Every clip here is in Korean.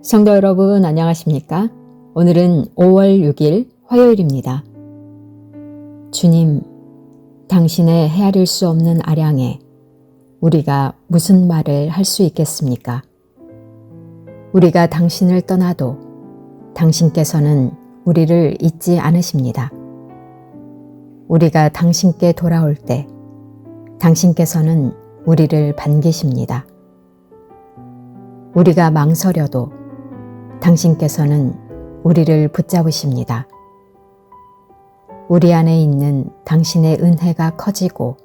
성도 여러분 안녕하십니까? 오늘은 5월 6일 화요일입니다. 주님, 당신의 헤아릴 수 없는 아량에 우리가 무슨 말을 할 수 있겠습니까? 우리가 당신을 떠나도 당신께서는 우리를 잊지 않으십니다. 우리가 당신께 돌아올 때 당신께서는 우리를 반기십니다. 우리가 망설여도 당신께서는 우리를 붙잡으십니다. 우리 안에 있는 당신의 은혜가 커지고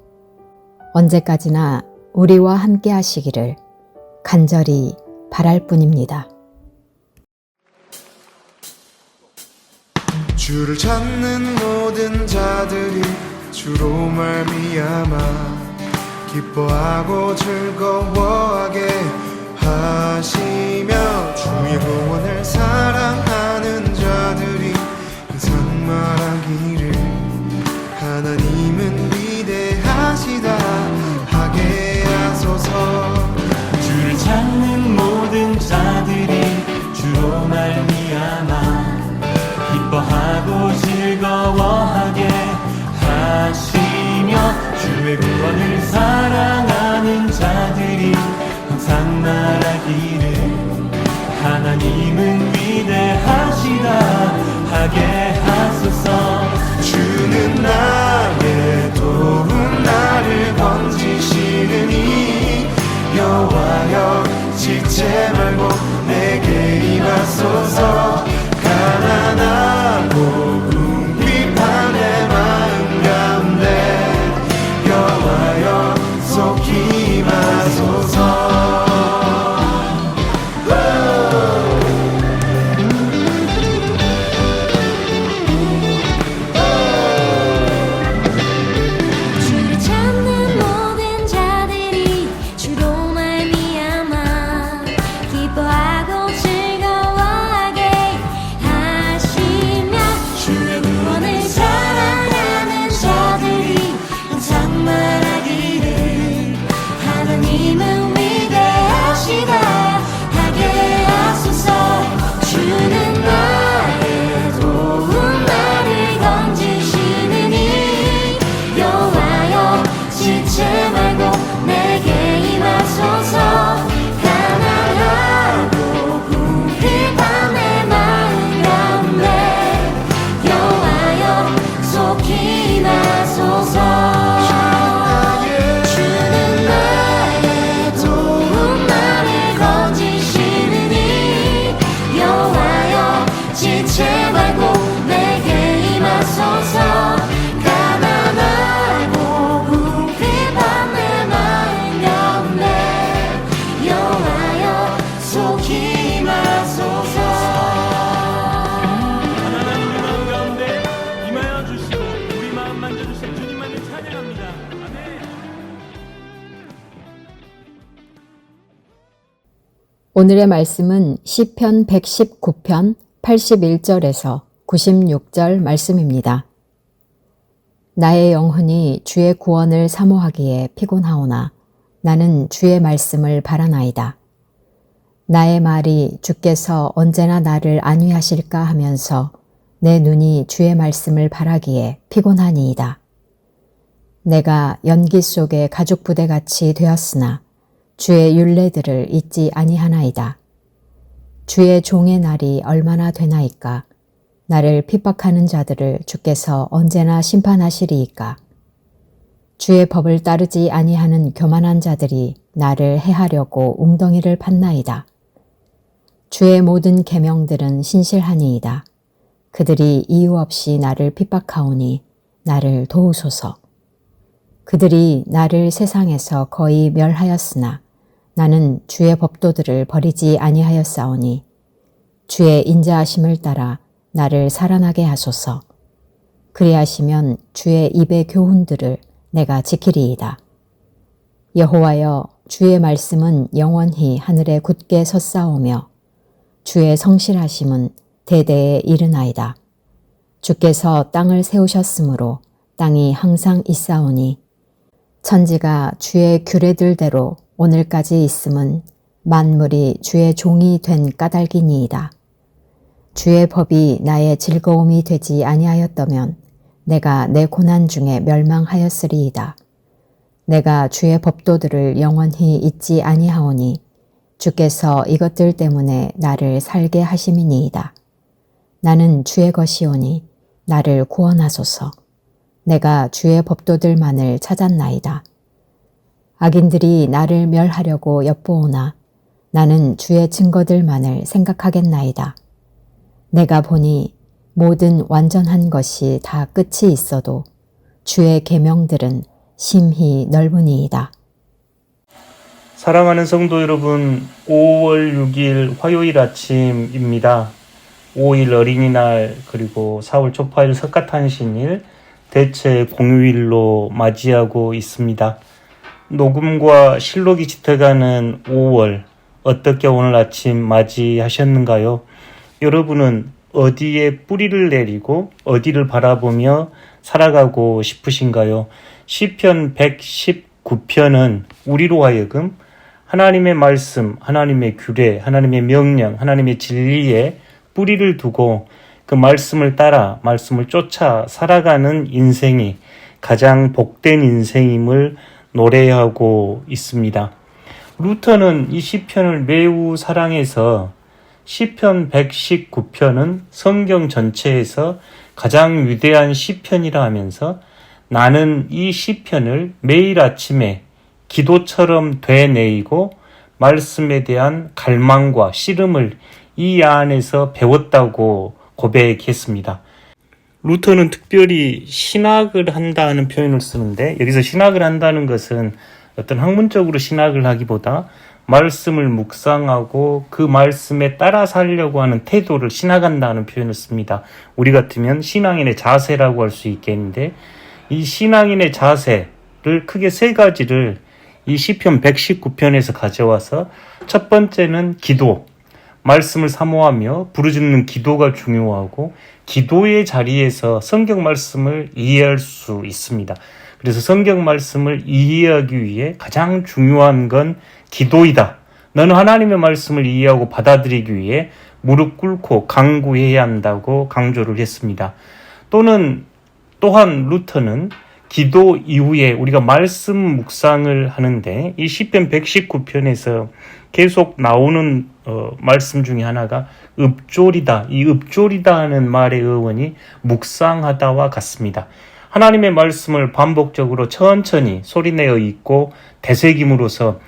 언제까지나 우리와 함께 하시기를 간절히 바랄 뿐입니다. 주를 찾는 모든 자들이 주로 말미암아 기뻐하고 즐거워하게 하시며 주의 구원을 사랑하는 자들이 항상 말하기를 하나님은 위대하시다 하게 하소서. 주를 찾는 모든 자들이 주로 말미암아 기뻐하고 즐거워하게 하시며 주의 구원을 사랑하는 자들이 항상 말하기를 하나님은 위대하시다 하게 하소서. 주는 나의 도움 나를 건지시느니 여호와여 지체 말고 내게 임하소서. 가난하고 궁핍한 내 마음 가운데 여호와여 속히 임하소서. 주를 찾는 모든 자들이 주로 말미암아 기뻐하고 즐거워하게 하시며 주의 구원을 사랑하는 자들이 항상 말하기를 하나님은 위대하시다 하게 하소서. 주는 나의 도움 나를 건지시느니 여호와여 지체 말고 내게 임하소서. 가난하고 궁핍한 내 마음 가운데 여호와여 속히 임하소서. 주는 나의 도움 나를 건지시느니 여호와여 지체 말고 내게 임하소서. 가난하고 궁핍한 내 마음 가운데 여호와여 속히 임하소서. 하나님의 마음 가운데 임하여 주시고 우리 마음 만져주신 주님만을 찬양합니다. 아멘. 오늘의 말씀은 시편 119편 81절에서 96절 말씀입니다. 나의 영혼이 주의 구원을 사모하기에 피곤하오나 나는 주의 말씀을 바라나이다. 나의 말이 주께서 언제나 나를 안위하실까 하면서 내 눈이 주의 말씀을 바라기에 피곤하니이다. 내가 연기 속의 가죽 부대같이 되었으나 주의 율례들을 잊지 아니하나이다. 주의 종의 날이 얼마나 되나이까? 나를 핍박하는 자들을 주께서 언제나 심판하시리이까? 주의 법을 따르지 아니하는 교만한 자들이 나를 해하려고 웅덩이를 팠나이다. 주의 모든 계명들은 신실하니이다. 그들이 이유 없이 나를 핍박하오니 나를 도우소서. 그들이 나를 세상에서 거의 멸하였으나 나는 주의 법도들을 버리지 아니하였사오니 주의 인자하심을 따라 나를 살아나게 하소서. 그리하시면 주의 입의 교훈들을 내가 지키리이다. 여호와여, 주의 말씀은 영원히 하늘에 굳게 섰사오며 주의 성실하심은 대대에 이르나이다. 주께서 땅을 세우셨으므로 땅이 항상 있사오니 천지가 주의 규례들대로 오늘까지 있음은 만물이 주의 종이 된 까닭이니이다. 주의 법이 나의 즐거움이 되지 아니하였다면 내가 내 고난 중에 멸망하였으리이다. 내가 주의 법도들을 영원히 잊지 아니하오니 주께서 이것들 때문에 나를 살게 하심이니이다. 나는 주의 것이오니 나를 구원하소서. 내가 주의 법도들만을 찾았나이다. 악인들이 나를 멸하려고 엿보오나 나는 주의 증거들만을 생각하겠나이다. 내가 보니 모든 완전한 것이 다 끝이 있어도 주의 계명들은 심히 넓으니이다. 사랑하는 성도 여러분, 5월 6일 화요일 아침입니다. 5일 어린이날 그리고 4월 초파일 석가탄신일 대체 공휴일로 맞이하고 있습니다. 녹음과 실록이 짙어가는 5월 어떻게 오늘 아침 맞이하셨는가요? 여러분은 어디에 뿌리를 내리고 어디를 바라보며 살아가고 싶으신가요? 시편 119편은 우리로 하여금 하나님의 말씀, 하나님의 규례, 하나님의 명령, 하나님의 진리에 뿌리를 두고 그 말씀을 따라 말씀을 쫓아 살아가는 인생이 가장 복된 인생임을 노래하고 있습니다. 루터는 이 시편을 매우 사랑해서 시편 119편은 성경 전체에서 가장 위대한 시편이라 하면서 나는 이 시편을 매일 아침에 기도처럼 되뇌이고 말씀에 대한 갈망과 씨름을 이 안에서 배웠다고 고백했습니다. 루터는 특별히 신학을 한다는 표현을 쓰는데 여기서 신학을 한다는 것은 어떤 학문적으로 신학을 하기보다 말씀을 묵상하고 그 말씀에 따라 살려고 하는 태도를 신학한다는 표현을 씁니다. 우리 같으면 신앙인의 자세라고 할 수 있겠는데 이 신앙인의 자세를 크게 세 가지를 이 시편 119편에서 가져와서 첫 번째는 기도, 말씀을 사모하며 부르짖는 기도가 중요하고 기도의 자리에서 성경 말씀을 이해할 수 있습니다. 그래서 성경 말씀을 이해하기 위해 가장 중요한 건 기도이다. 너는 하나님의 말씀을 이해하고 받아들이기 위해 무릎 꿇고 간구해야 한다고 강조를 했습니다. 또한 루터는 기도 이후에 우리가 말씀 묵상을 하는데 이 시편 119편에서 계속 나오는 말씀 중에 하나가 읍조리다. 이 읍조리다 하는 말의 어원이 묵상하다와 같습니다. 하나님의 말씀을 반복적으로 천천히 소리내어 읽고 되새김으로써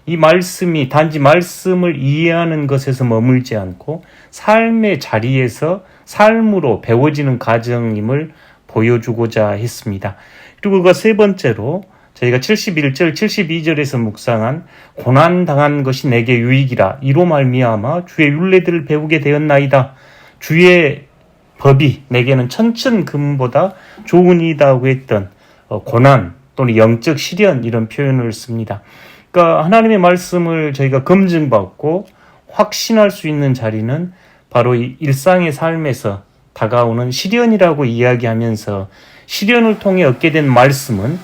이 말씀이 단지 말씀을 이해하는 것에서 머물지 않고 삶의 자리에서 삶으로 배워지는 과정임을 보여주고자 했습니다. 그리고 그 세 번째로 저희가 71절, 72절에서 묵상한 고난당한 것이 내게 유익이라 이로 말미암아 주의 율례들을 배우게 되었나이다. 주의 법이 내게는 천천금보다 좋으니이다고 했던 고난 또는 영적 시련 이런 표현을 씁니다. 그러니까 하나님의 말씀을 저희가 검증받고 확신할 수 있는 자리는 바로 이 일상의 삶에서 다가오는 시련이라고 이야기하면서 시련을 통해 얻게 된 말씀은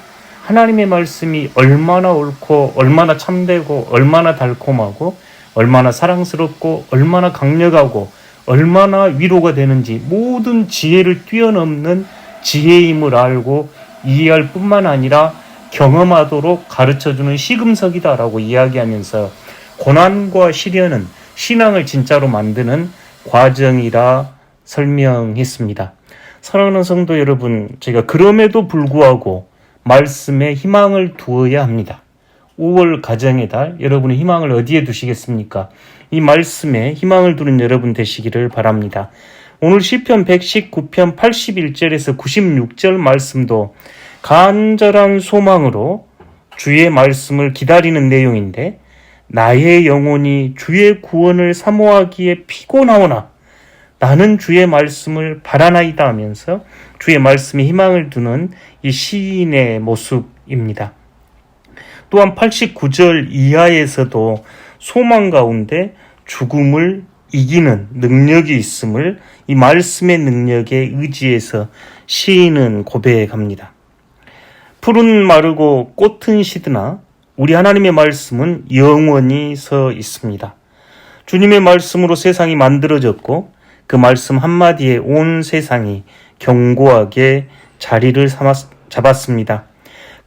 하나님의 말씀이 얼마나 옳고 얼마나 참되고 얼마나 달콤하고 얼마나 사랑스럽고 얼마나 강력하고 얼마나 위로가 되는지 모든 지혜를 뛰어넘는 지혜임을 알고 이해할 뿐만 아니라 경험하도록 가르쳐주는 시금석이다라고 이야기하면서 고난과 시련은 신앙을 진짜로 만드는 과정이라 설명했습니다. 사랑하는 성도 여러분, 제가 그럼에도 불구하고 말씀에 희망을 두어야 합니다. 5월 가정의 달, 여러분의 희망을 어디에 두시겠습니까? 이 말씀에 희망을 두는 여러분 되시기를 바랍니다. 오늘 시편 119편 81절에서 96절 말씀도 간절한 소망으로 주의 말씀을 기다리는 내용인데 나의 영혼이 주의 구원을 사모하기에 피곤하오나 나는 주의 말씀을 바라나이다 하면서 주의 말씀에 희망을 두는 이 시인의 모습입니다. 또한 89절 이하에서도 소망 가운데 죽음을 이기는 능력이 있음을 이 말씀의 능력에 의지해서 시인은 고백합니다. 풀은 마르고 꽃은 시드나 우리 하나님의 말씀은 영원히 서 있습니다. 주님의 말씀으로 세상이 만들어졌고 그 말씀 한마디에 온 세상이 견고하게 자리를 잡았습니다.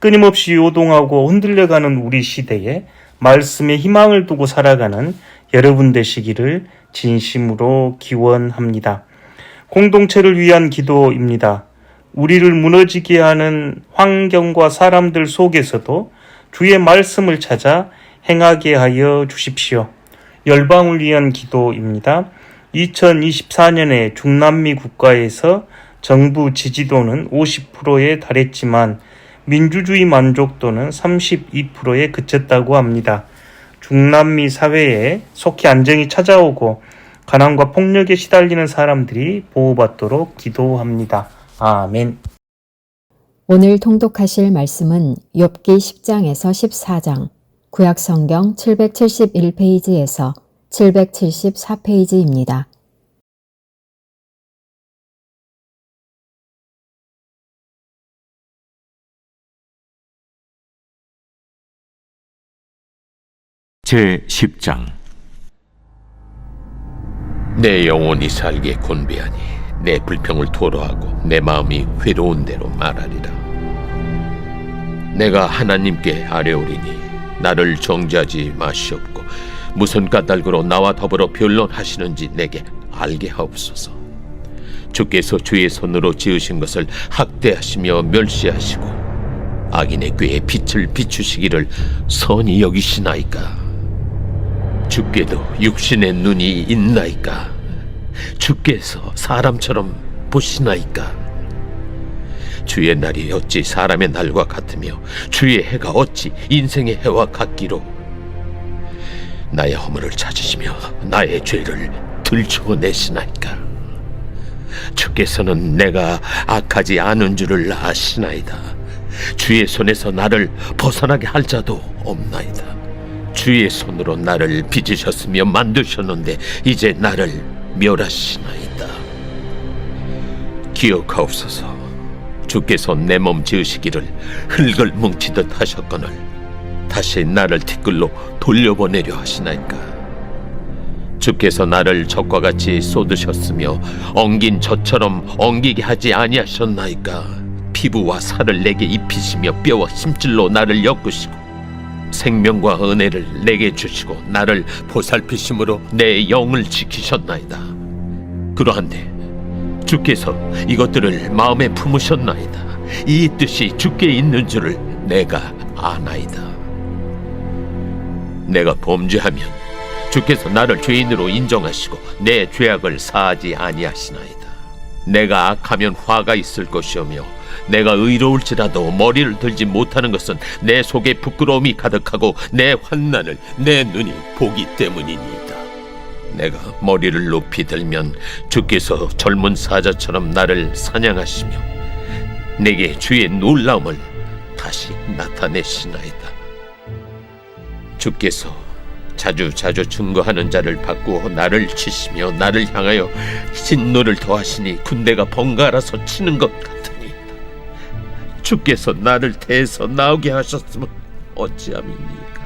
끊임없이 요동하고 흔들려가는 우리 시대에 말씀에 희망을 두고 살아가는 여러분 되시기를 진심으로 기원합니다. 공동체를 위한 기도입니다. 우리를 무너지게 하는 환경과 사람들 속에서도 주의 말씀을 찾아 행하게 하여 주십시오. 열방을 위한 기도입니다. 2024년에 중남미 국가에서 정부 지지도는 50%에 달했지만 민주주의 만족도는 32%에 그쳤다고 합니다. 중남미 사회에 속히 안정이 찾아오고 가난과 폭력에 시달리는 사람들이 보호받도록 기도합니다. 아멘. 오늘 통독하실 말씀은 욥기 10장에서 14장, 구약성경 771페이지에서 774페이지입니다. 제10장. 내 영혼이 살게 곤배하니 내 불평을 토로하고 내 마음이 회로운 대로 말하리라. 내가 하나님께 아뢰오리니 나를 정죄하지 마시옵고 무슨 까닭으로 나와 더불어 변론하시는지 내게 알게 하옵소서. 주께서 주의 손으로 지으신 것을 학대하시며 멸시하시고 악인의 꾀에 빛을 비추시기를 선히 여기시나이까. 주께도 육신의 눈이 있나이까. 주께서 사람처럼 보시나이까. 주의 날이 어찌 사람의 날과 같으며 주의 해가 어찌 인생의 해와 같기로. 나의 허물을 찾으시며 나의 죄를 들추어내시나이까. 주께서는 내가 악하지 않은 줄을 아시나이다. 주의 손에서 나를 벗어나게 할 자도 없나이다. 주의 손으로 나를 빚으셨으며 만드셨는데 이제 나를 멸하시나이다. 기억하옵소서. 주께서 내 몸 지으시기를 흙을 뭉치듯 하셨거늘 다시 나를 티끌로 돌려보내려 하시나이까. 주께서 나를 젖과 같이 쏟으셨으며 엉긴 젖처럼 엉기게 하지 아니하셨나이까. 피부와 살을 내게 입히시며 뼈와 심줄로 나를 엮으시고 생명과 은혜를 내게 주시고 나를 보살피심으로 내 영을 지키셨나이다. 그러한데 주께서 이것들을 마음에 품으셨나이다. 이 뜻이 주께 있는 줄을 내가 아나이다. 내가 범죄하면 주께서 나를 죄인으로 인정하시고 내 죄악을 사하지 아니하시나이다. 내가 악하면 화가 있을 것이오며 내가 의로울지라도 머리를 들지 못하는 것은 내 속에 부끄러움이 가득하고 내 환난을 내 눈이 보기 때문이니이다. 내가 머리를 높이 들면 주께서 젊은 사자처럼 나를 사냥하시며 내게 주의 놀라움을 다시 나타내시나이다. 주께서 자주 증거하는 자를 바꾸어 나를 치시며 나를 향하여 진노를 더하시니 군대가 번갈아서 치는 것 같으니이다. 주께서 나를 대해서 나오게 하셨으면 어찌함이니까.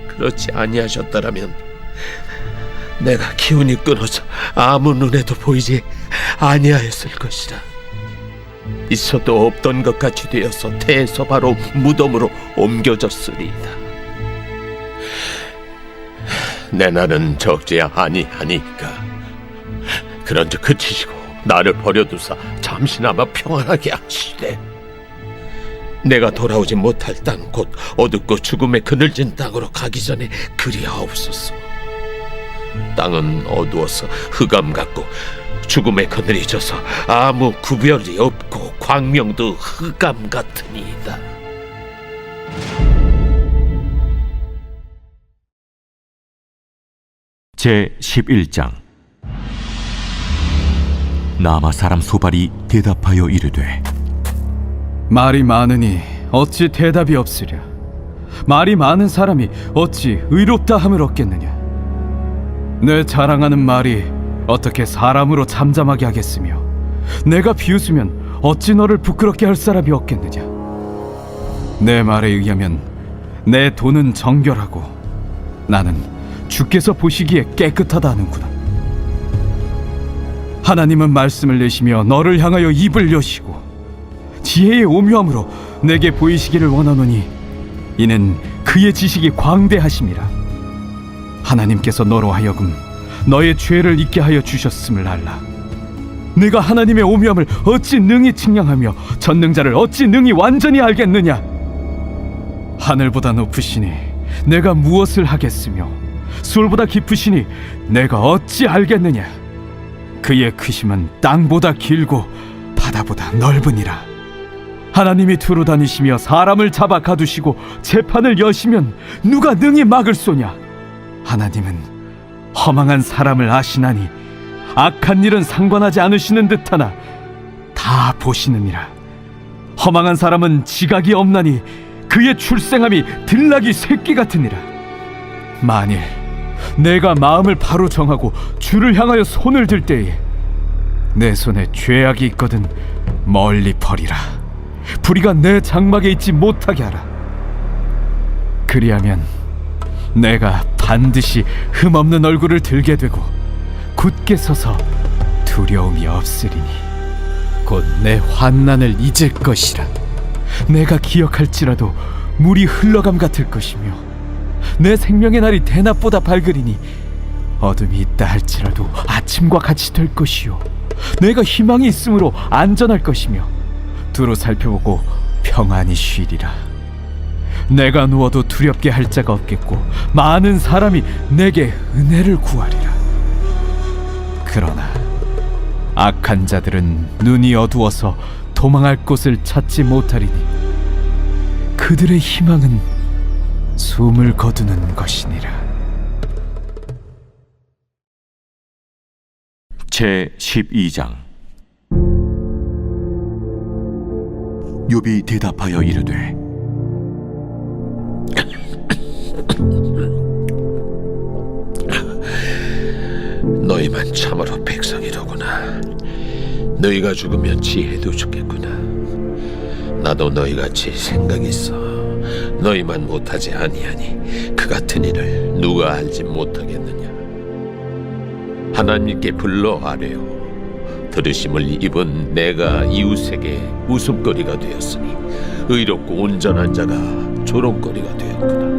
그렇지 아니하셨더라면 내가 기운이 끊어져 아무 눈에도 보이지 아니하였을 것이라. 있어도 없던 것 같이 되어서 태에서 바로 무덤으로 옮겨졌으리이다. 내 날은 적지 아니하니까. 그런즉 그치시고 나를 버려두사 잠시나마 평안하게 하시되 내가 돌아오지 못할 땅 곧 어둡고 죽음에 그늘진 땅으로 가기 전에 그리하옵소서. 땅은 어두워서 흑암 같고 죽음의 그늘이 져서 아무 구별이 없고 광명도 흑암 같으니이다. 제11장. 나마 사람 소발이 대답하여 이르되 말이 많으니 어찌 대답이 없으랴. 말이 많은 사람이 어찌 의롭다 함을 얻겠느냐. 내 자랑하는 말이 어떻게 사람으로 잠잠하게 하겠으며 내가 비웃으면 어찌 너를 부끄럽게 할 사람이 없겠느냐. 내 말에 의하면 내 돈은 정결하고 나는 주께서 보시기에 깨끗하다 하는구나. 하나님은 말씀을 내시며 너를 향하여 입을 여시고 지혜의 오묘함으로 내게 보이시기를 원하노니 이는 그의 지식이 광대하심이라. 하나님께서 너로 하여금 너의 죄를 잊게 하여 주셨음을 알라. 내가 하나님의 오묘함을 어찌 능히 측량하며 전능자를 어찌 능히 완전히 알겠느냐. 하늘보다 높으시니 내가 무엇을 하겠으며 수월보다 깊으시니 내가 어찌 알겠느냐. 그의 크심은 땅보다 길고 바다보다 넓으니라. 하나님이 두루 다니시며 사람을 잡아 가두시고 재판을 여시면 누가 능히 막을소냐. 하나님은 허망한 사람을 아시나니 악한 일은 상관하지 않으시는 듯하나 다 보시느니라. 허망한 사람은 지각이 없나니 그의 출생함이 들나귀 새끼 같으니라. 만일 내가 마음을 바로 정하고 주를 향하여 손을 들 때에 내 손에 죄악이 있거든 멀리 버리라. 불의가 내 장막에 있지 못하게 하라. 그리하면 내가 반드시 흠없는 얼굴을 들게 되고 굳게 서서 두려움이 없으리니 곧 내 환난을 잊을 것이라. 내가 기억할지라도 물이 흘러감 같을 것이며 내 생명의 날이 대낮보다 밝으리니 어둠이 있다 할지라도 아침과 같이 될 것이요 내가 희망이 있으므로 안전할 것이며 두루 살펴보고 평안히 쉬리라. 내가 누워도 두렵게 할 자가 없겠고 많은 사람이 내게 은혜를 구하리라. 그러나 악한 자들은 눈이 어두워서 도망할 곳을 찾지 못하리니 그들의 희망은 숨을 거두는 것이니라. 제 12장. 욥이 대답하여 이르되 너희만 참으로 백성이로구나. 너희가 죽으면 지혜도 죽겠구나. 나도 너희같이 생각이 있어. 너희만 못하지 아니하니 그 같은 일을 누가 알지 못하겠느냐. 하나님께 불러 아뢰요. 들으심을 입은 내가 이웃에게 웃음거리가 되었으니 의롭고 온전한 자가 조롱거리가 되었구나.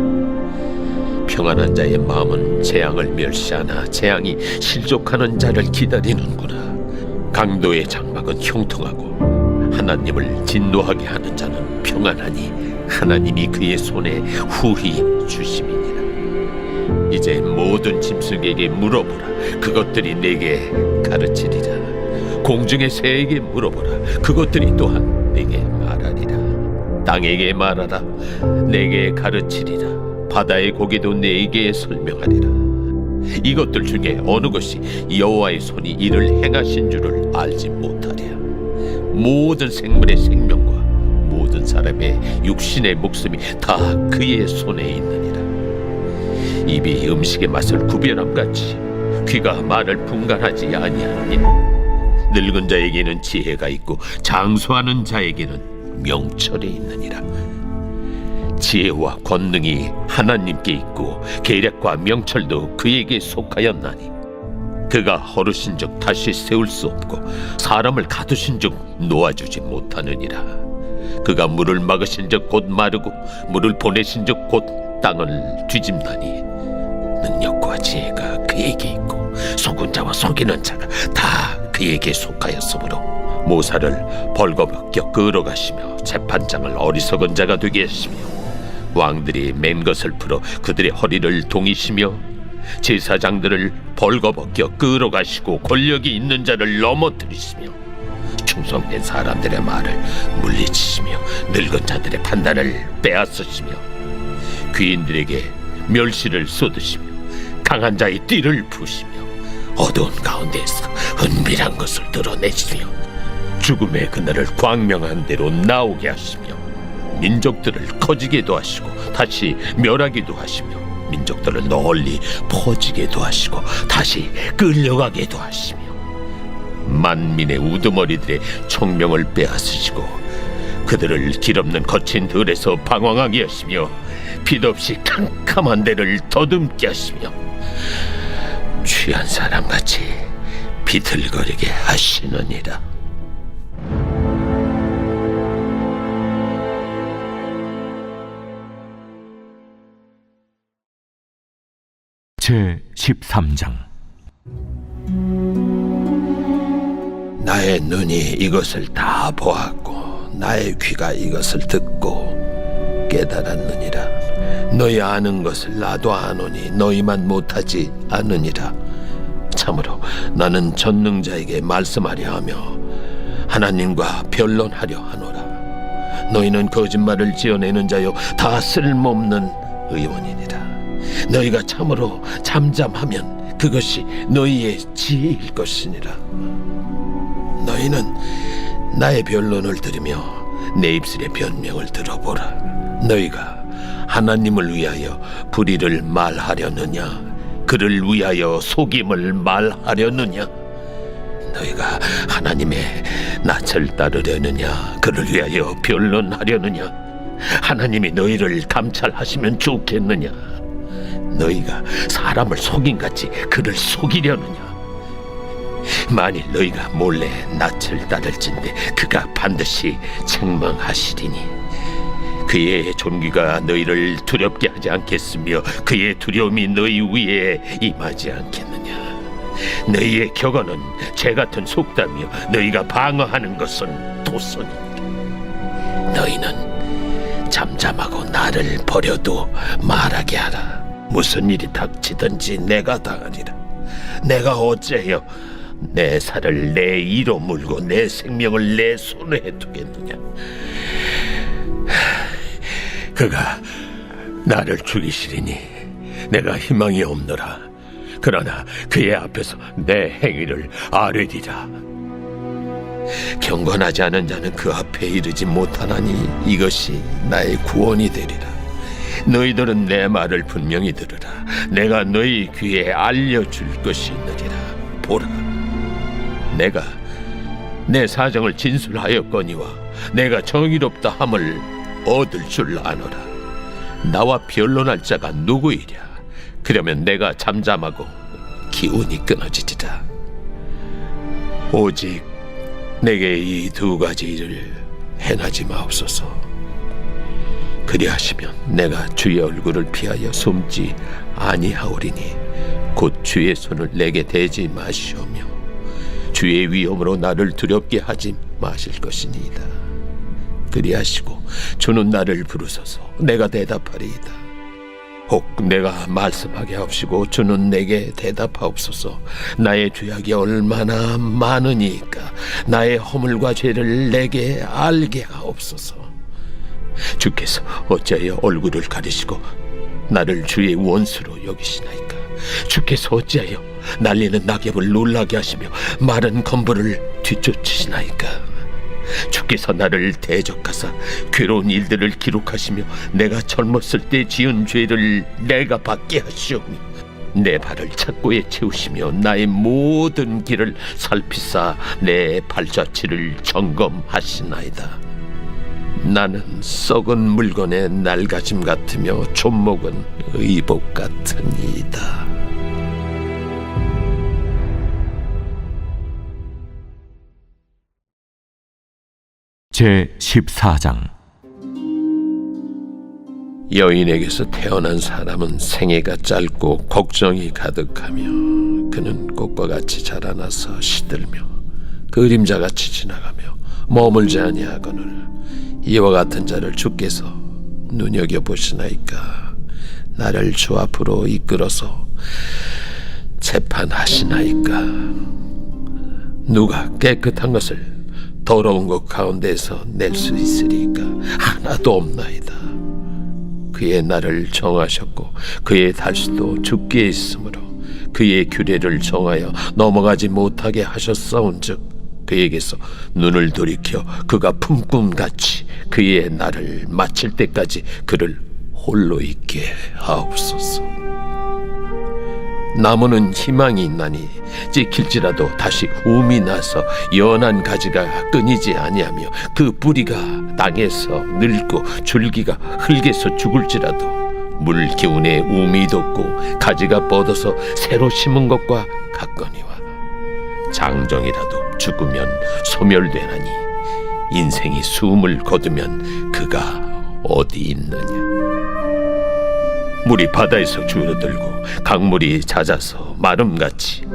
평안한 자의 마음은 재앙을 멸시하나 재앙이 실족하는 자를 기다리는구나. 강도의 장막은 형통하고 하나님을 진노하게 하는 자는 평안하니 하나님이 그의 손에 후히 주심이니라. 이제 모든 짐승에게 물어보라. 그것들이 내게 가르치리라. 공중의 새에게 물어보라. 그것들이 또한 내게 말하리라. 땅에게 말하라. 내게 가르치리라. 바다의 고기도 내게 설명하리라. 이것들 중에 어느 것이 여호와의 손이 이를 행하신 줄을 알지 못하랴. 모든 생물의 생명과 모든 사람의 육신의 목숨이 다 그의 손에 있느니라. 입이 음식의 맛을 구별함같이 귀가 말을 분간하지 아니하니 늙은 자에게는 지혜가 있고 장수하는 자에게는 명철이 있느니라. 지혜와 권능이 하나님께 있고 계략과 명철도 그에게 속하였나니 그가 허르신즉 다시 세울 수 없고 사람을 가두신즉 놓아주지 못하느니라. 그가 물을 막으신즉 곧 마르고 물을 보내신즉 곧 땅을 뒤집나니 능력과 지혜가 그에게 있고 속은 자와 속이는 자가 다 그에게 속하였으므로 모사를 벌거벗겨 끌어가시며 재판장을 어리석은 자가 되게 하시며 왕들이 맨 것을 풀어 그들의 허리를 동이시며 제사장들을 벌거벗겨 끌어가시고 권력이 있는 자를 넘어뜨리시며 충성된 사람들의 말을 물리치시며 늙은 자들의 판단을 빼앗으시며 귀인들에게 멸시를 쏟으시며 강한 자의 띠를 부시며 어두운 가운데에서 은밀한 것을 드러내시며 죽음의 그날을 광명한 대로 나오게 하시며 민족들을 커지게도 하시고 다시 멸하기도 하시며 민족들을 널리 퍼지게도 하시고 다시 끌려가게도 하시며 만민의 우두머리들의 청명을 빼앗으시고 그들을 길없는 거친 들에서 방황하게 하시며 빛 없이 캄캄한 데를 더듬게 하시며 취한 사람같이 비틀거리게 하시느니라. 제 13장. 나의 눈이 이것을 다 보았고 나의 귀가 이것을 듣고 깨달았느니라. 너희 아는 것을 나도 아노니 너희만 못하지 않느니라. 참으로 나는 전능자에게 말씀하려 하며 하나님과 변론하려 하노라. 너희는 거짓말을 지어내는 자요 다 쓸모없는 의원이니라. 너희가 참으로 잠잠하면 그것이 너희의 지혜일 것이니라. 너희는 나의 변론을 들으며 내 입술의 변명을 들어보라. 너희가 하나님을 위하여 불의를 말하려느냐, 그를 위하여 속임을 말하려느냐? 너희가 하나님의 낯을 따르려느냐, 그를 위하여 변론하려느냐? 하나님이 너희를 감찰하시면 좋겠느냐? 너희가 사람을 속임같이 그를 속이려느냐? 만일 너희가 몰래 낯을 따를진대 그가 반드시 책망하시리니 그의 존귀가 너희를 두렵게 하지 않겠으며 그의 두려움이 너희 위에 임하지 않겠느냐? 너희의 격언은 죄같은 속담이요 너희가 방어하는 것은 도선이니라. 너희는 잠잠하고 나를 버려도 말하게 하라. 무슨 일이 닥치든지 내가 당하리라. 내가 어째여 내 살을 내 이로 물고 내 생명을 내 손에 두겠느냐? 그가 나를 죽이시리니 내가 희망이 없노라. 그러나 그의 앞에서 내 행위를 아뢰리라. 경건하지 않은 자는 그 앞에 이르지 못하나니 이것이 나의 구원이 되리라. 너희들은 내 말을 분명히 들으라. 내가 너희 귀에 알려줄 것이 있느니라. 보라, 내가 내 사정을 진술하였거니와 내가 정의롭다 함을 얻을 줄 아노라. 나와 변론할 자가 누구이랴? 그러면 내가 잠잠하고 기운이 끊어지리라. 오직 내게 이 두 가지 일을 행하지 마옵소서. 그리하시면 내가 주의 얼굴을 피하여 숨지 아니하오리니 곧 주의 손을 내게 대지 마시오며 주의 위엄으로 나를 두렵게 하지 마실 것이니이다. 그리하시고 주는 나를 부르소서. 내가 대답하리이다. 혹 내가 말씀하게 하옵시고 주는 내게 대답하옵소서. 나의 죄악이 얼마나 많으니까 나의 허물과 죄를 내게 알게 하옵소서. 주께서 어찌하여 얼굴을 가리시고 나를 주의 원수로 여기시나이까? 주께서 어찌하여 날리는 낙엽을 놀라게 하시며 마른 건물을 뒤쫓으시나이까? 주께서 나를 대적하사 괴로운 일들을 기록하시며 내가 젊었을 때 지은 죄를 내가 받게 하시오며 내 발을 착고에 채우시며 나의 모든 길을 살피사 내 발자취를 점검하시나이다. 나는 썩은 물건의 낡아짐 같으며 존목은 의복 같으니이다. 제 14장. 여인에게서 태어난 사람은 생애가 짧고 걱정이 가득하며 그는 꽃과 같이 자라나서 시들며 그림자같이 지나가며 머물지 아니하거늘 이와 같은 자를 주께서 눈여겨보시나이까? 나를 주 앞으로 이끌어서 재판하시나이까? 누가 깨끗한 것을 더러운 것 가운데서 낼 수 있으리까? 하나도 없나이다. 그의 날을 정하셨고 그의 달수도 주께 있으므로 그의 규례를 정하여 넘어가지 못하게 하셨사온즉 그에게서 눈을 돌이켜 그가 품꿈같이 그의 날을 마칠 때까지 그를 홀로 있게 하옵소서. 나무는 희망이 있나니 찍힐지라도 다시 움이 나서 연한 가지가 끊이지 아니하며 그 뿌리가 땅에서 늙고 줄기가 흙에서 죽을지라도 물 기운에 움이 돋고 가지가 뻗어서 새로 심은 것과 같거니와 장정이라도 죽으면 소멸되나니 인생이 숨을 거두면 그가 어디 있느냐. 물이 바다에서 줄어들고 강물이 잦아서 마름같이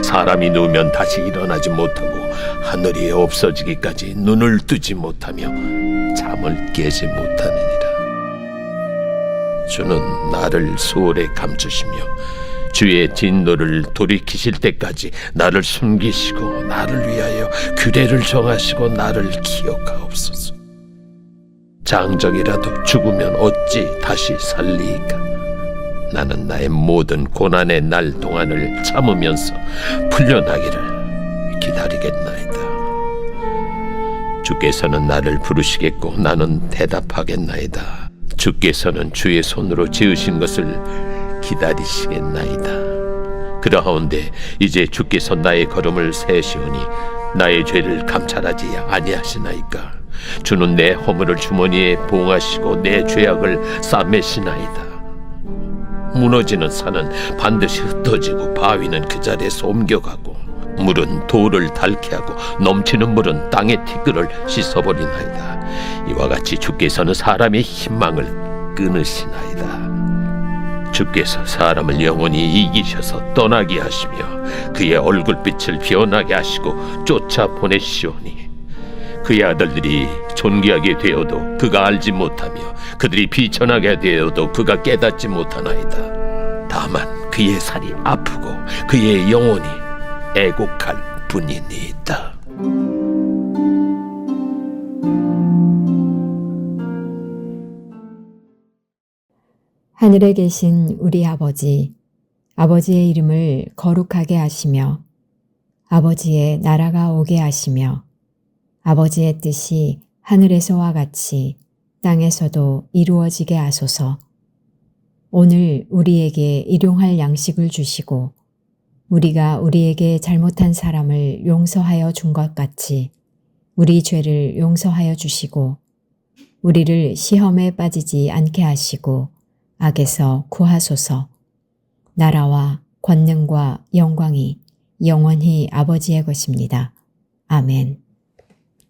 사람이 누우면 다시 일어나지 못하고 하늘이 없어지기까지 눈을 뜨지 못하며 잠을 깨지 못하느니라. 주는 나를 소홀에 감추시며 주의 진노를 돌이키실 때까지 나를 숨기시고 나를 위하여 규례를 정하시고 나를 기억하옵소서. 장정이라도 죽으면 어찌 다시 살리이까. 나는 나의 모든 고난의 날 동안을 참으면서 풀려나기를 기다리겠나이다. 주께서는 나를 부르시겠고 나는 대답하겠나이다. 주께서는 주의 손으로 지으신 것을 기다리시겠나이다. 그러하온데 이제 주께서 나의 걸음을 세시오니 나의 죄를 감찰하지 아니하시나이까. 주는 내 허물을 주머니에 봉하시고 내 죄악을 싸매시나이다. 무너지는 산은 반드시 흩어지고 바위는 그 자리에서 옮겨가고 물은 돌을 닳게 하고 넘치는 물은 땅의 티끌을 씻어버리나이다. 이와 같이 주께서는 사람의 희망을 끊으시나이다. 주께서 사람을 영원히 이기셔서 떠나게 하시며 그의 얼굴빛을 변하게 하시고 쫓아보내시오니 그의 아들들이 존귀하게 되어도 그가 알지 못하며 그들이 비천하게 되어도 그가 깨닫지 못하나이다. 다만 그의 살이 아프고 그의 영혼이 애곡할 뿐이니이다. 하늘에 계신 우리 아버지, 아버지의 이름을 거룩하게 하시며 아버지의 나라가 오게 하시며 아버지의 뜻이 하늘에서와 같이 땅에서도 이루어지게 하소서. 오늘 우리에게 일용할 양식을 주시고 우리가 우리에게 잘못한 사람을 용서하여 준 것 같이 우리 죄를 용서하여 주시고 우리를 시험에 빠지지 않게 하시고 악에서 구하소서. 나라와 권능과 영광이 영원히 아버지의 것입니다. 아멘.